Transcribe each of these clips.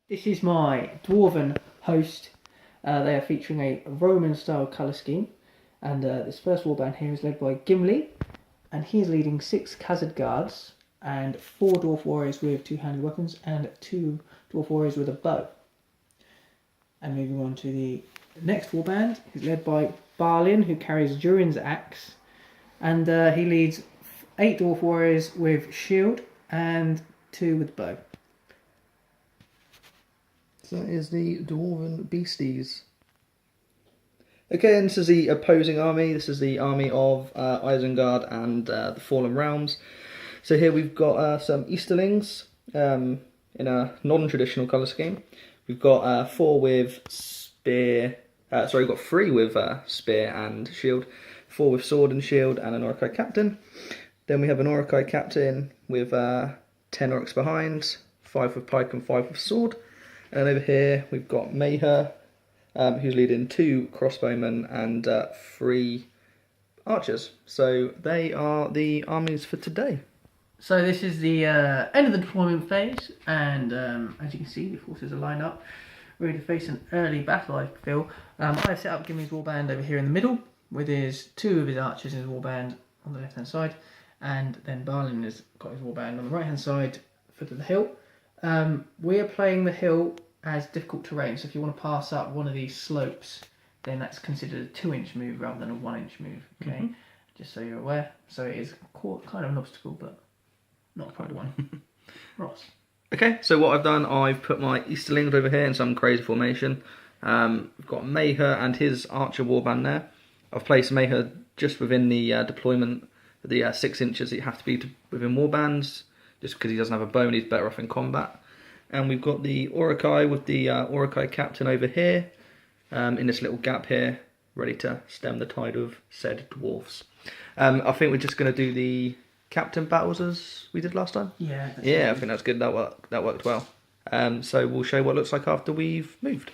This is my Dwarven host. They are featuring a Roman style colour scheme, and this first warband here is led by Gimli, and he is leading 6 Khazad guards and 4 dwarf warriors with 2-handed weapons and 2 dwarf warriors with a bow. And moving on to the next warband, he's led by Balin, who carries Durin's axe, and he leads 8 dwarf warriors with shield and 2 with bow. So that is the Dwarven beasties. Okay, and this is the opposing army. This is the army of Isengard and the Fallen Realms. So here we've got some Easterlings in a non-traditional colour scheme. We've got 4 with spear. We've got 3 with spear and shield, 4 with sword and shield, and an Uruk-Hai captain. Then we have an Uruk-Hai captain with 10 orcs behind, 5 with pike and 5 with sword. And over here we've got Mayher, who's leading 2 crossbowmen and 3 archers. So they are the armies for today. So this is the end of the deployment phase, and as you can see, the forces are lined up, ready to face an early battle, I feel. I've set up Gimli's warband over here in the middle, with 2 of his archers in his warband on the left-hand side, and then Balin has got his warband on the right-hand side, foot of the hill. We are playing the hill as difficult terrain, so if you want to pass up one of these slopes, then that's considered a 2-inch move rather than a 1-inch move, okay? Just so you're aware. So it is kind of an obstacle, but not quite one. Ross. Okay, so what I've done, I've put my Easterlings over here in some crazy formation. We've got Mayher and his archer warband there. I've placed Mayher just within the deployment, the 6 inches that you have to be within warbands, just because he doesn't have a bow and he's better off in combat. And we've got the Uruk-Hai with the Uruk-Hai captain over here, in this little gap here, ready to stem the tide of said dwarfs. I think we're just going to do the captain battles as we did last time. Yeah. I think that's good. That worked well. So we'll show what it looks like after we've moved.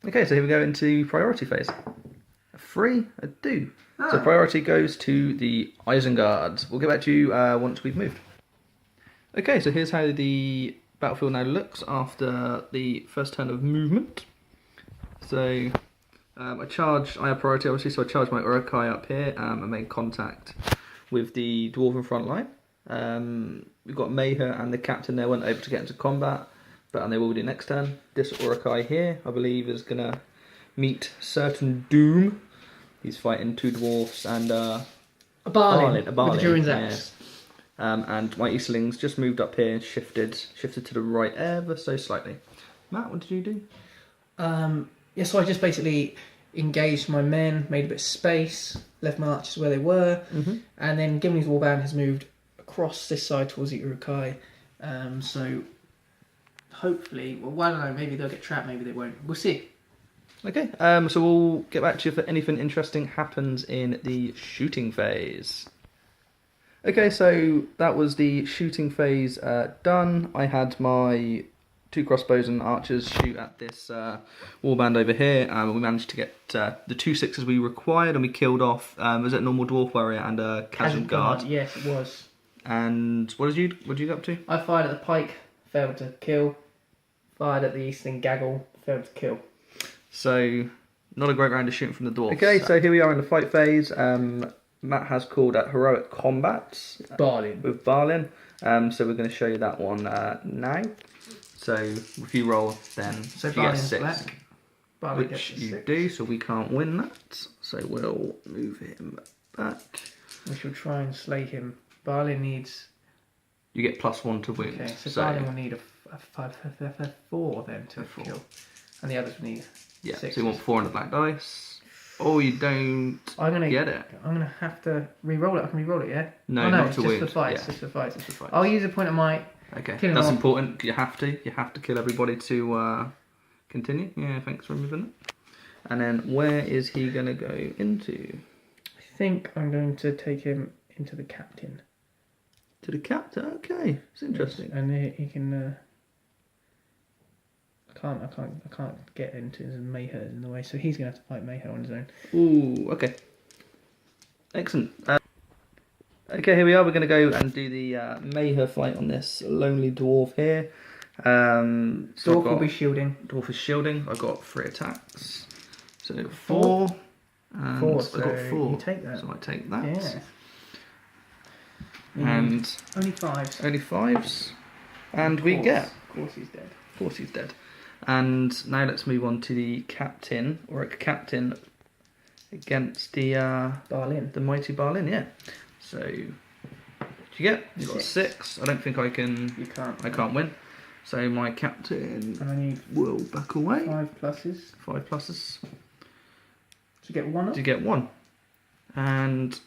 Okay, so here we go into priority phase. A 3, a 2. So priority goes to the Isengard. We'll get back to you once we've moved. Okay, so here's how the battlefield now looks after the first turn of movement. So I have priority obviously, so I charged my Uruk-Hai up here and made contact with the Dwarven front line. We've got Mayher and the captain there weren't able to get into combat, but they will do next turn. This Uruk-Hai here, I believe, is going to meet certain doom. He's fighting 2 dwarfs and a Balin with the Durin's axe. And my Easterlings just moved up here and shifted to the right ever so slightly. Matt, what did you do? So I just basically engaged my men, made a bit of space, left my archers where they were, and then Gimli's warband has moved across this side towards the Uruk-Hai. So hopefully, I don't know, maybe they'll get trapped, maybe they won't. We'll see. Okay, so we'll get back to you if anything interesting happens in the shooting phase. Okay, so that was the shooting phase done. I had my 2 crossbows and archers shoot at this warband over here, and we managed to get the 2 6s we required, and we killed off, was it a normal dwarf warrior and a Khazad guard? Yes, it was. And what did you get up to? I fired at the pike, failed to kill. Fired at the Eastern gaggle, failed to kill. So, not a great round of shooting from the dwarves. Okay, so here we are in the fight phase. Matt has called at heroic combats with Balin. So we're going to show you that one now. So if you roll, then so you get 6, which you 6. do. So we can't win that. So we'll move him back. We shall try and slay him. Balin needs. You get +1 to wound. Okay, so Balin will need a 4 then to kill, and the others will need 6. So you want 4 on the black dice. Oh, you don't get it. I'm going to have to re-roll it. I can re-roll it, yeah? No, not to it's wound. Just for fights. Yeah. Just for fights. I'll use a point of might. Okay, that's important. You have to kill everybody to continue. Yeah, thanks for removing it. And then where is he going to go into? I think I'm going to take him into the captain. To the captain? Okay, it's interesting. Yes, and he can... I can't get into his Mayher in the way, so he's going to have to fight Mayher on his own. Ooh, okay. Excellent. Okay, here we are. We're going to go and do the Mayher fight on this lonely dwarf here. So Dwarf will be shielding. Dwarf is shielding. I've got 3 attacks. So 4. And 4, so I've got 4. you take that. So I take that. Yeah. And only 5s. only 5s. And Of we course. get. Of course he's dead. Of course he's dead. And now let's move on to the captain, or a captain against the Barlin. the mighty Barlin, yeah. So what do you get? You got 6. I don't think I can. You can't. I can't win. So my captain I need will back away. 5 pluses. 5 pluses. To get 1 up. To get 1. And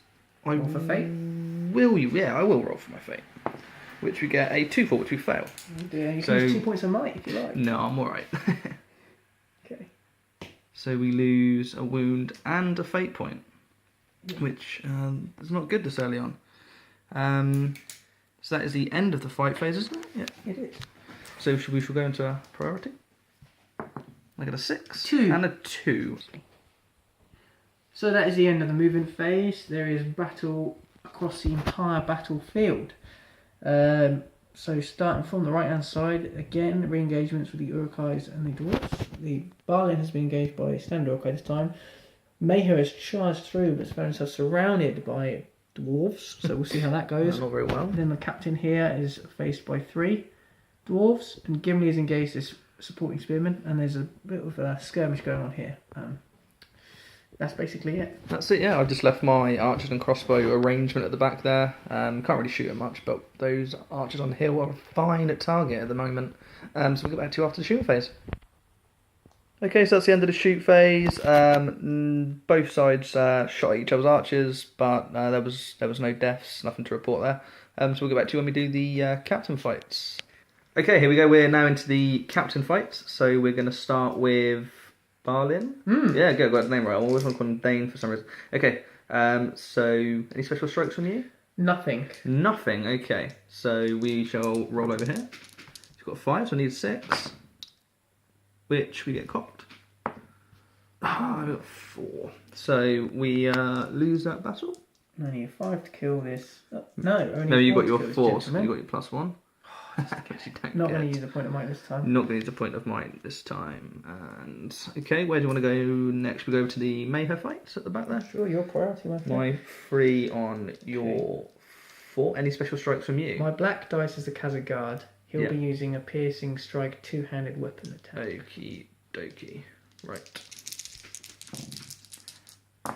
I Roll for fate? will you? Yeah, I will roll for my fate. Which we get a 2 for, which we fail. Oh dear, you So- can use 2 points of might if you like. No, I'm alright. Okay. So we lose a wound and a fate point, which is not good this early on. So that is the end of the fight phase, isn't it? Yeah. It is. So we should go into a priority. I got a 6. 2. And a 2. So that is the end of the movement phase. There is battle across the entire battlefield. So starting from the right hand side, again, re-engagements with the Uruk-Hais and the Dwarves. The Barlin has been engaged by standard Uruk-Hai this time. Mayher has charged through but has found himself surrounded by Dwarves, so we'll see how that goes. Not very well. Then the captain here is faced by 3 Dwarves, and Gimli is engaged as supporting spearman, and there's a bit of a skirmish going on here. That's basically it. That's it, yeah. I've just left my archers and crossbow arrangement at the back there. Can't really shoot it much, but those archers on the hill are fine at target at the moment. So we'll get back to you after the shoot phase. Okay, so that's the end of the shoot phase. Both sides shot at each other's archers, but there was no deaths, nothing to report there. So we'll get back to you when we do the captain fights. Okay, here we go. We're now into the captain fights. So we're going to start with Barlin? Yeah, got the name right. I always want to call him Dane for some reason. Okay, so any special strokes from you? Nothing. Nothing, okay. So we shall roll over here. You've got 5, so I need 6. Which we get cocked. I've got 4. So we lose that battle. I need 5 to kill this. Oh, no, only No, you 4 got to your kill this 4, so gentleman. you got your +1. Which you don't Not get. going to use a point of might this time. Not going to use a point of might this time. And okay, where do you want to go next? We go over to the Mayher fights at the back there. Sure, your priority, my friend. My 3 on your 4. Any special strikes from you? My black dice is the Khazar guard. He'll Yeah. be using a piercing strike 2-handed weapon attack. Okie dokie. Right. So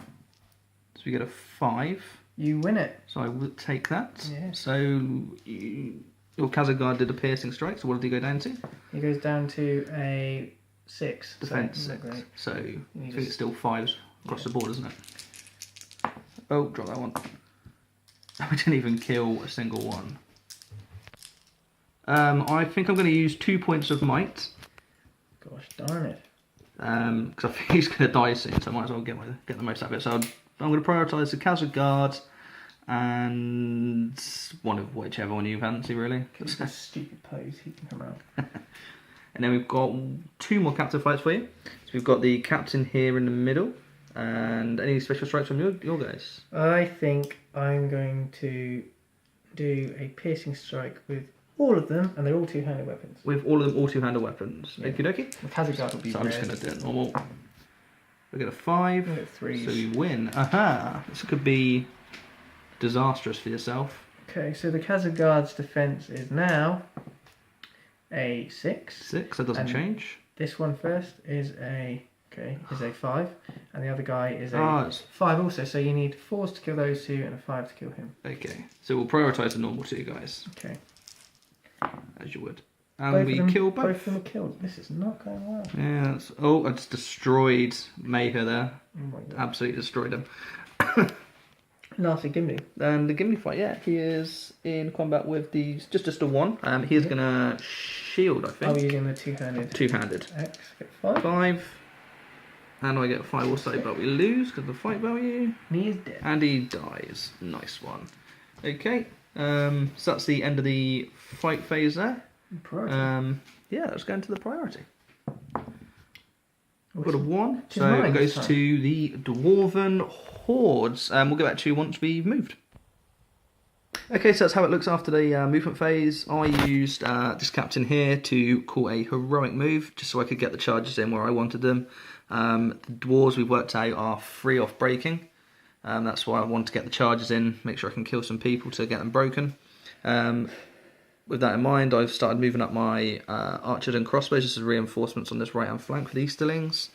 we get a 5. You win it. So I will take that. Yeah. So your Khazar guard did a piercing strike. So what did he go down to? He goes down to a 6. Defense so 6. not great. So I need think a it's still 5s across the board, isn't it? Oh, drop that one. I didn't even kill a single one. I think I'm going to use 2 points of might. Gosh darn it. Because I think he's going to die soon, so I might as well get the most out of it. So I'm going to prioritise the Khazar guard and one of whichever one you fancy, really. It's a stupid pose. He can come out. And then we've got 2 more captain fights for you. So we've got the captain here in the middle. And any special strikes from your guys? I think I'm going to do a piercing strike with all of them, and they're all 2-handed weapons. With all of them, all 2-handed weapons. Yeah. Okie dokie. The Khazar guard will be So I'm just red. going to do it normal. We get a 5. We get 3s. So you win. Aha! This could be disastrous for yourself. Okay, so the Khazar guard's defense is now a 6. 6, that doesn't And change. This one first is a 5, and the other guy is a It's 5 also. So you need 4s to kill those 2 and a 5 to kill him. okay. So we'll prioritise the normal 2 guys, Okay. as you would. And Both we of them, kill both both. of them are killed. This is not going well. Yeah, that's, I just destroyed Mayher there. Oh my god. Absolutely destroyed him. Lastly, Gimli. And the Gimli fight, yeah, he is in combat with the just a 1. He is going to shield, I think. I'll be using the 2-handed 2-handed. X. Get 5. 5. And I get 5 also, but we lose because of the fight value. And he is dead. And he dies. Nice one. Okay, so that's the end of the fight phase there. Priority. Yeah, let's go into the priority. We've What's got a 1, Which is so mine it goes this time. to the Dwarven Hordes. We'll get back to you once we've moved. Okay, so that's how it looks after the movement phase. I used this captain here to call a heroic move, just so I could get the charges in where I wanted them. The dwarves we've worked out are free off breaking. That's why I want to get the charges in, make sure I can kill some people to get them broken. With that in mind, I've started moving up my archers and crossbows just as reinforcements on this right-hand flank for the Easterlings.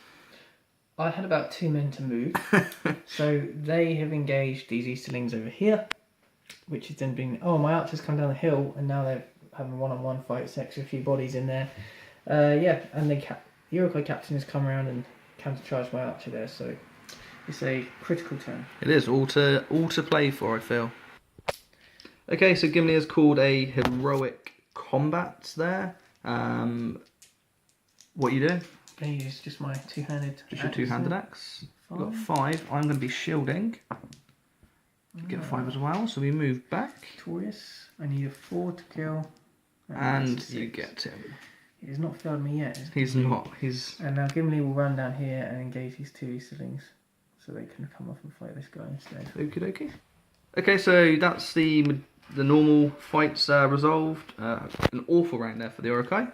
I had about 2 men to move, so they have engaged these Easterlings over here, which has then been... Oh, my archers come down the hill, and now they're having one-on-one fights, extra few bodies in there. Yeah, and the Uruk-Hai captain has come around and counter-charged my archer there, so it's a critical turn. It is, all to play for, I feel. Okay, so Gimli has called a heroic combat there. What are you doing? I'm going to use just my two-handed Just your two-handed axe. We've got 5. I'm going to be shielding. Get a 5 as well, so we move back. Victorious. I need a 4 to kill. And you get him. He has not failed me yet. He's not. He's... And now Gimli will run down here and engage these 2 Easterlings, so they can come off and fight this guy instead. Okie dokie. Okay, so that's the normal fights resolved. An awful round there for the Uruk-Hai.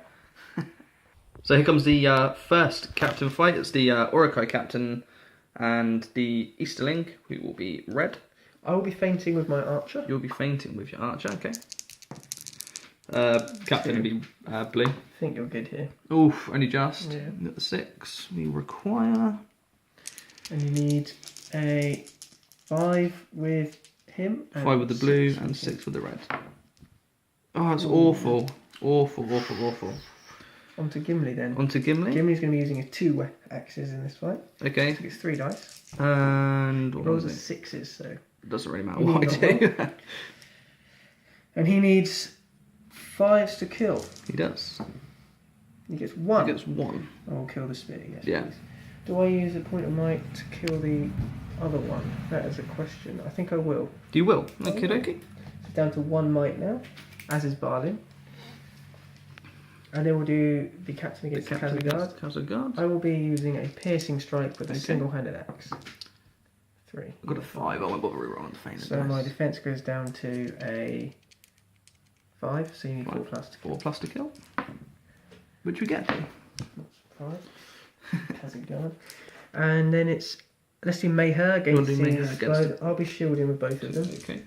So here comes the first captain fight. It's the Uruk-Hai captain and the Easterling, who will be red. I will be fainting with my archer. You'll be fainting with your archer, okay. Captain will be blue. I think you're good here. Oof, only just. Yeah. Got the 6 we require. And you need a 5 with him. 5 with the blue and 6 with the red. Oh, it's awful. Awful, awful, awful. On to Gimli then. On to Gimli. Gimli's going to be using 2 axes in this fight. Okay. So it's 3 dice. And what Rolls was are it? 6s, so... It doesn't really matter You what I need do. And he needs 5s to kill. He does. He gets 1. He gets 1. I'll kill the spear, yes. Yeah. Please. Do I use a point of might to kill the other one? That is a question. I think I will. You will. Okay, dokie. It's down to 1 might now, as is Barlin. And then we'll do the captain against the Khazad. I will be using a piercing strike with a single-handed axe. 3. I've got a 5. I won't bother rerolling the feint. So my defense goes down to a 5. So you need 4 plus to kill. 4 plus to kill. Which we get. 5. Khazad. And then it's... Let's do Mayher against the... I'll be shielding with both of them. Okay.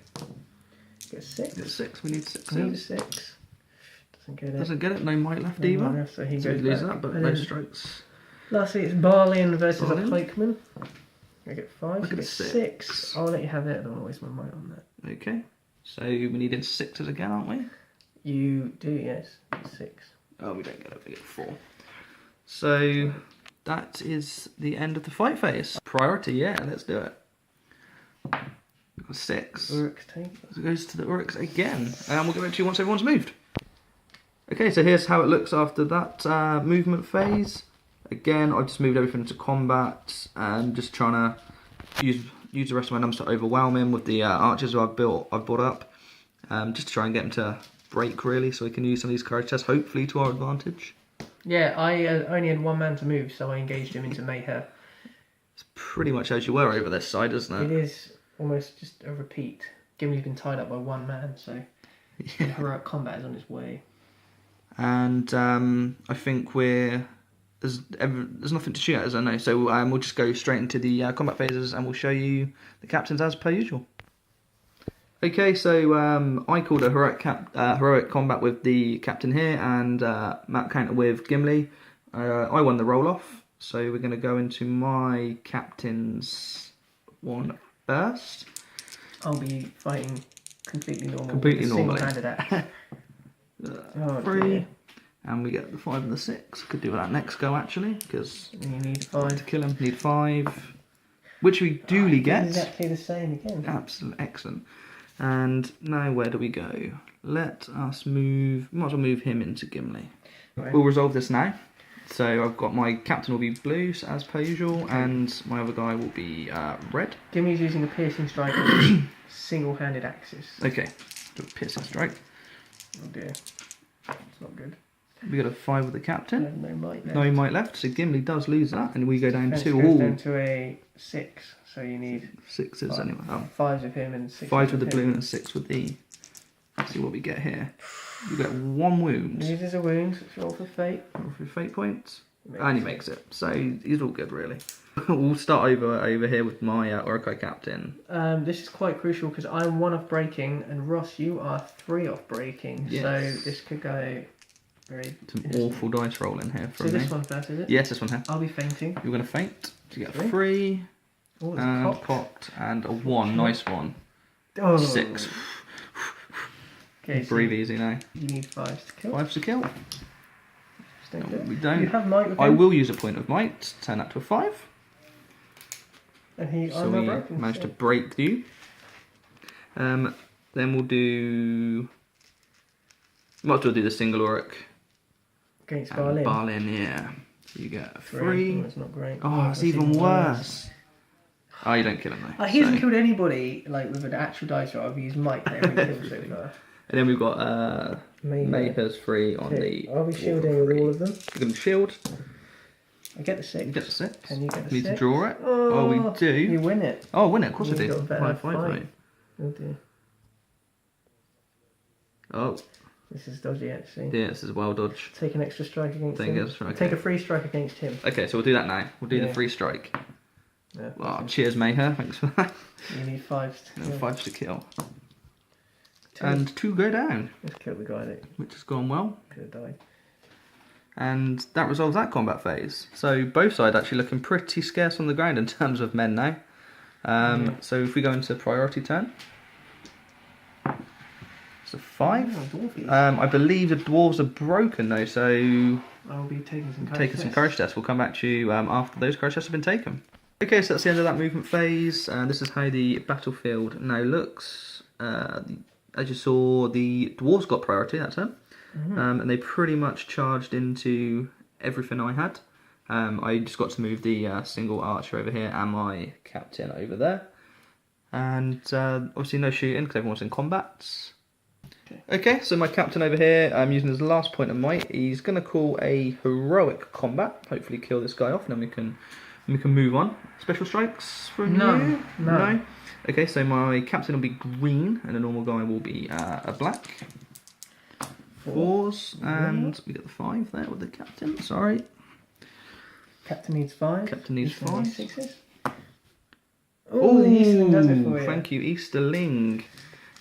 Get a 6. Get 6. We need 6. Need a 6. Doesn't get it. Doesn't get it. No might left either. Left, so he goes loses back. that, but and no then strokes. Lastly, it's Barlin versus Barlin. a pikeman. I get 5. I get a 6. I'll let you have it. I don't want to waste my might on that. Okay. So we needed 6s again, aren't we? You do, yes. 6. Oh, we don't get it. We get 4. So that is the end of the fight phase. Priority, yeah. Let's do it. We've got 6. Uruk's take. It goes to the Uruks again, and we'll go back to you once everyone's moved. Okay, so here's how it looks after that movement phase. Again, I've just moved everything to combat, and just trying to use the rest of my numbers to overwhelm him with the archers I've brought up, just to try and get him to break really, so we can use some of these courage tests, hopefully to our advantage. Yeah, I only had 1 man to move, so I engaged him into Mayher. It's pretty much as you were over this side, isn't it? It is almost just a repeat. Gimli's been tied up by 1 man, so heroic combat is on its way. And I think there's nothing to shoot at, as I know, so we'll just go straight into the combat phases, and we'll show you the captains as per usual. Okay, so I called a heroic combat with the captain here, and Matt counter with Gimli. I won the roll-off, so we're going to go into my captain's one first. I'll be fighting completely normal. Completely normally. Single-handed axe. 3, dear. and we get the 5 and the 6. Could do that next go actually, because You need to 5. kill him need 5, which we duly get. Exactly the same again. Absolutely excellent. And now where do we go? Let us move. Might as well move him into Gimli. Right. We'll resolve this now. So I've got my captain will be blue as per usual, and my other guy will be red. Gimli's using a piercing strike with single-handed axes. Okay, do a piercing strike. Oh dear, it's not good. We got a 5 with the captain. No might left. No might left, so Gimli does lose that, and we go down Defense to goes all down to a 6, so you need 6s anyway. Oh, 5s with him and 6 5 with the him. blue and 6 with the Let's see what we get here. You get 1 wound. Uses a wound, roll for fate. Roll for fate points. And he makes it. So he's all good, really. We'll start over here with my Uruk-Hai captain. This is quite crucial because I'm 1 off breaking, and Ross, you are 3 off breaking. Yes. So this could go very. Some awful dice rolling here from So me. this one first, is it? Yes, this one here. I'll be fainting. You're going to faint. So you get a 3. Oh, And cocked. And a 1. Nice one. Oh. 6. Okay, so Breathe easy now. you need 5 to kill. 5 to kill. No, we don't. You have might with I him, will use a point of might. Turn that to a 5. and he So we managed to break you. Then we'll do. Might as well do the single Uruk. against And Barlin. Barlin, yeah. So you get a 3. 3. That's not great. Oh, it's That's even worse. Oh, you don't kill him though. He hasn't So- killed anybody like with an actual dice roll. I've used might for every kill so far. And then we've got Mayher's 3 on the. I'll be shielding with all of them. You're going to shield. I get the 6. You get the 6. Can you get the Need 6? to draw it. Oh, we do. You win it. Oh, win it. Of course I You've do. got a better 5, fight. Oh dear. Oh, This is dodgy actually. yeah, this is a well dodge. Take an extra strike against Take him. a strike, Take okay. a free strike against him. Okay, so we'll do that now. We'll do Yeah. the free strike. Yeah, Well, cheers, Mayher. Thanks for that. you need 5 to kill. 5 to kill. 2. And 2 go down, Let's kill the guy that which has gone well. could have died. And that resolves that combat phase. So both sides actually looking pretty scarce on the ground in terms of men now. So if we go into priority turn. It's a 5. Oh, dwarfies. I believe the dwarves are broken though, so I'll be taking some courage taking some tests. courage tests. We'll come back to you after those courage tests have been taken. Okay, so that's the end of that movement phase. This is how the battlefield now looks. As you saw, the dwarves got priority that turn. And they pretty much charged into everything I had. I just got to move the single archer over here and my captain over there. And obviously no shooting because everyone's in combat. Okay, so my captain over here, I'm using his last point of might. He's going to call a heroic combat. Hopefully kill this guy off and then we can move on. Special strikes from you? No. Okay, so my captain will be green and the normal guy will be a black. 4s, and we get the 5 there with the captain. Sorry. Captain needs 5. Captain needs Eastern 5. needs 6s. Oh, the Eastern does it for you. Thank you, Easterling.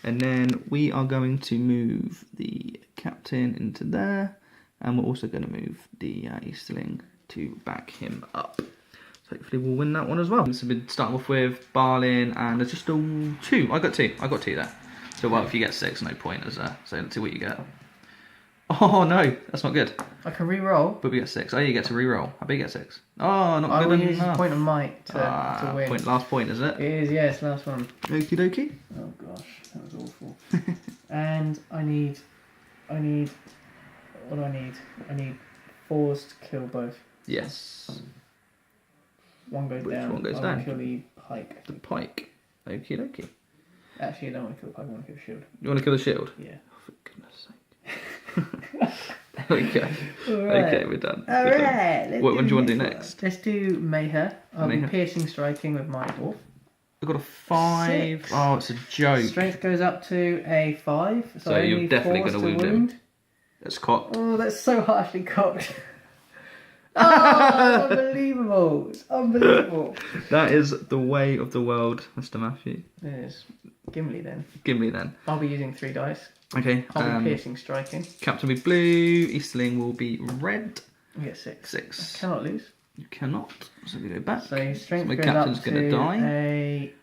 And then we are going to move the captain into there, and we're also going to move the Easterling to back him up. So hopefully we'll win that one as well. So we've been starting off with Barlin, and there's just 2. I got 2 there. So well, if you get 6, no point. So let's see what you get. Oh no, that's not good. I can re-roll. But we get 6. Oh, you get to re-roll. I bet you get 6. Oh, not I good will use enough. a point of might to win. Last point, is it? It is, yes, last one. Okie dokie. Oh gosh, that was awful. And I need. What do I need? I need 4s to kill both. Yes. One goes Which down. one goes I down? want to kill the pike. The pike. Okie dokie. Actually, I don't want to kill the pike. I want to kill the shield. You want to kill the shield? Yeah. Oh, for goodness sake. There we go. Alright. Okay, we're done. Alright. What one do you want to do next? Let's do Mayher. I'll be Mayher. piercing striking with my dwarf. I've got a 5. 6. Oh, it's a joke. Strength goes up to a 5. So you're only definitely 4s gonna wound him. It's cocked. Oh, that's so harshly cocked. Oh, unbelievable. It's unbelievable. That is the way of the world, Mr. Matthew. There's Gimli then. Gimli then. I'll be using 3 dice. Okay. I'll be piercing striking. Captain will be blue. Easterling will be red. You get 6. 6. I cannot lose. You cannot. So we go back. So strength my goes captain's up gonna to die. a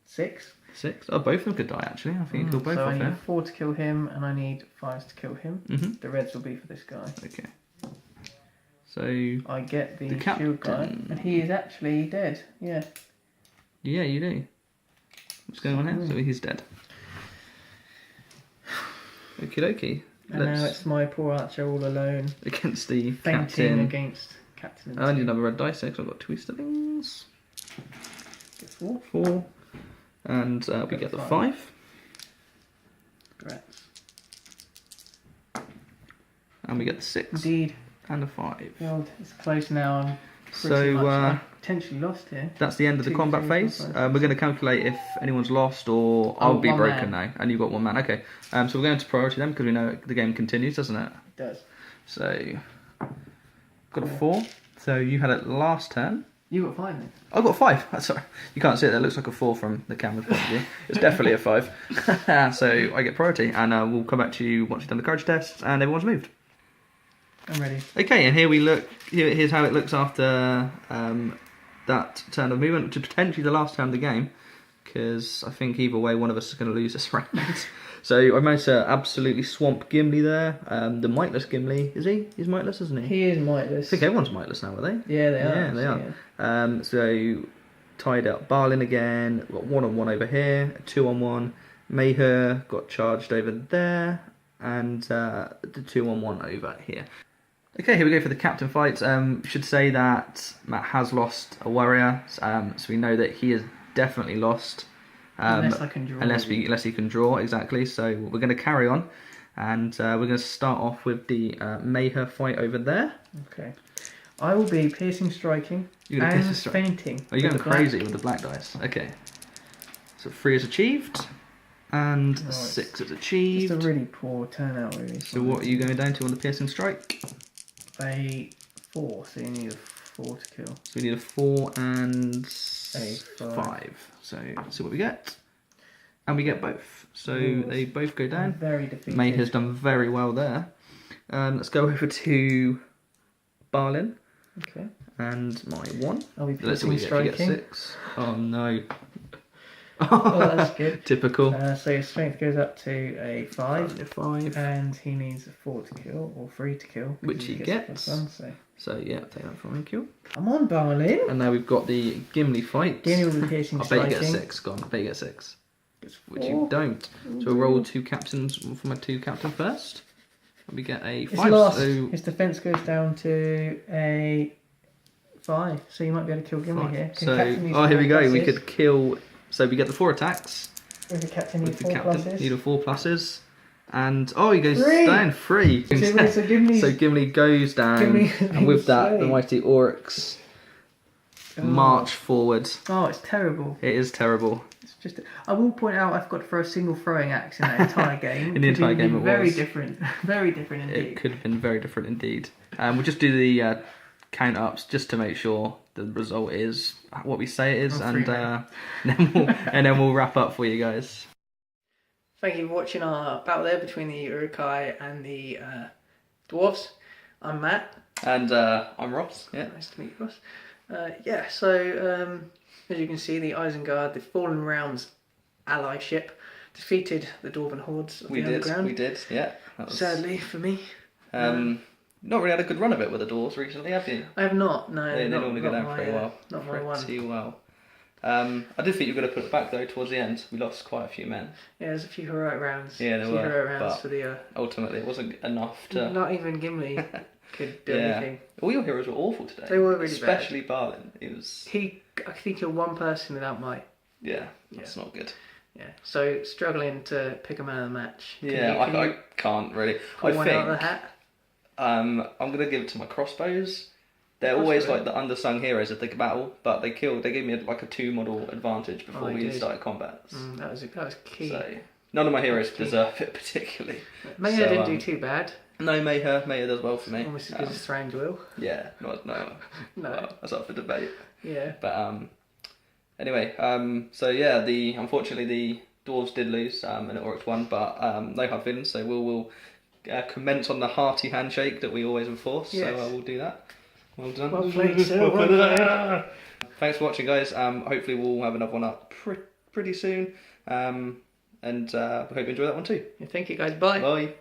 6. 6. Oh, both of them could die actually. I think you kill both so off I need here. 4 to kill him, and I need 5s to kill him. The reds will be for this guy. Okay. So I get the, The shield guy, captain. and he is actually dead. Yeah. yeah, you do. What's going on here? So he's dead. Okie dokie. And now it's my poor archer all alone, against the fainting captain. against captain. I need another red dice because I've got 2 Easterlings. Get 4. 4. And we get the 5. Congrats. And we get the 6. Indeed. And a 5. Well, it's close now. I'm pretty So much potentially lost here. That's the end of the combat phase. We're going to calculate if anyone's lost or I'll be broken now. And you've got 1 man. Okay. So we're going to priority then because we know the game continues, doesn't it? It does. So, got a 4. So you had it last turn. You got 5 then. I got 5. That's sorry. You can't see it. That looks like a 4 from the camera's point of view. It's definitely a 5. So I get priority, and we'll come back to you once you've done the courage test and everyone's moved. I'm ready. Okay, and here we look. Here's how it looks after that turn of movement, which is potentially the last turn of the game, because I think either way one of us is going to lose this round. So I managed to absolutely swamp Gimli there. The miteless Gimli, is he? He's miteless, isn't he? He is miteless. I think everyone's miteless now, are they? Yeah, they are. Yeah, they are. Yeah. So tied up Barlin again. Got 1-on-1 over here. 2-on-1. Mayher got charged over there, and the 2-on-1 over here. Okay, here we go for the captain fight. Should say that Matt has lost a warrior, so we know that he is definitely lost. Unless I can draw. Unless he can draw, exactly. So we're going to carry on, and we're going to start off with the Mayher fight over there. Okay. I will be piercing, striking, and fainting. Oh, you're going crazy with the black dice. Okay. So 3 is achieved, and 6 is achieved. It's a really poor turnout, really. So what are you going down to on the piercing strike? A 4, so you need a 4 to kill. So we need a 4 and a 5. So let's see what we get. And we get both. So they both go down. Very defeated. May has done very well there. Let's go over to Barlin. Okay. And my 1. I'll be Let's see what piercing, you get. striking. You get 6. Oh no. Oh, that's good. Typical. So your strength goes up to a 5. A 5. And he needs a 4 to kill, or 3 to kill. Which he gets. +1, so yeah, take that from me, kill. Come on, Barlin. And now we've got the Gimli fight. Gimli will be piercing, I bet you get a 6. Go on, I bet you get a 6. Which you don't. So we'll roll 2 captains for my 2 captain first. And we get a 5. Lost. So his defence goes down to a 5. So you might be able to kill Gimli here. So, here we go. We could kill. So we get the 4 attacks. With the captain, need 4 pluses. Need a 4 pluses. And he goes 3. down 3. So Gimli goes down, and with that, the mighty Oryx march forward. Oh, it's terrible. It is terrible. It's just. I will point out I've got to throw a single throwing axe in that entire game. In the entire game, it was very different. Very different indeed. It could have been very different indeed. We'll just do the count ups just to make sure the result is what we say it is, and then we'll wrap up for you guys. Thank you for watching our battle there between the Uruk-Hai and the Dwarves. I'm Matt. And I'm Ross. Yeah. Nice to meet you, Ross. So as you can see, the Isengard, the Fallen Realms ally ship, defeated the Dwarven hordes of the underground. We did, yeah. Sadly for me. Not really had a good run of it with the Dwarves recently, have you? I have not, no. They normally go down pretty well. Not my one. Pretty well. I did think you were going to put it back though towards the end. We lost quite a few men. Yeah, there's a few heroic rounds. Yeah, there were. Heroic rounds but for the. Ultimately, it wasn't enough to. Not even Gimli could do anything. All your heroes were awful today. They were really especially bad. Barlin. It was. I think killed 1 person without might. Yeah, that's not good. Yeah, so struggling to pick a man of the match. I can't really. I think out of the hat. I'm gonna give it to my crossbows. They're always like the unsung heroes of the battle, but they gave me like a 2 model advantage before we started combat. That was key. So none of my heroes deserve it particularly. Mayher didn't do too bad. No, Mayher does well for me. Almost as good as Thranduil. Yeah, no. Well, that's up for debate. Yeah. But anyway, so yeah, unfortunately the Dwarves did lose, and Oryx won, but no hard feelings. So we'll commence on the hearty handshake that we always enforce. Yes. So we'll do that. Well done. Well played, sir. Thanks for watching, guys. Hopefully we'll have another one up pretty soon. And I hope you enjoy that one too. Yeah, thank you, guys. Bye. Bye.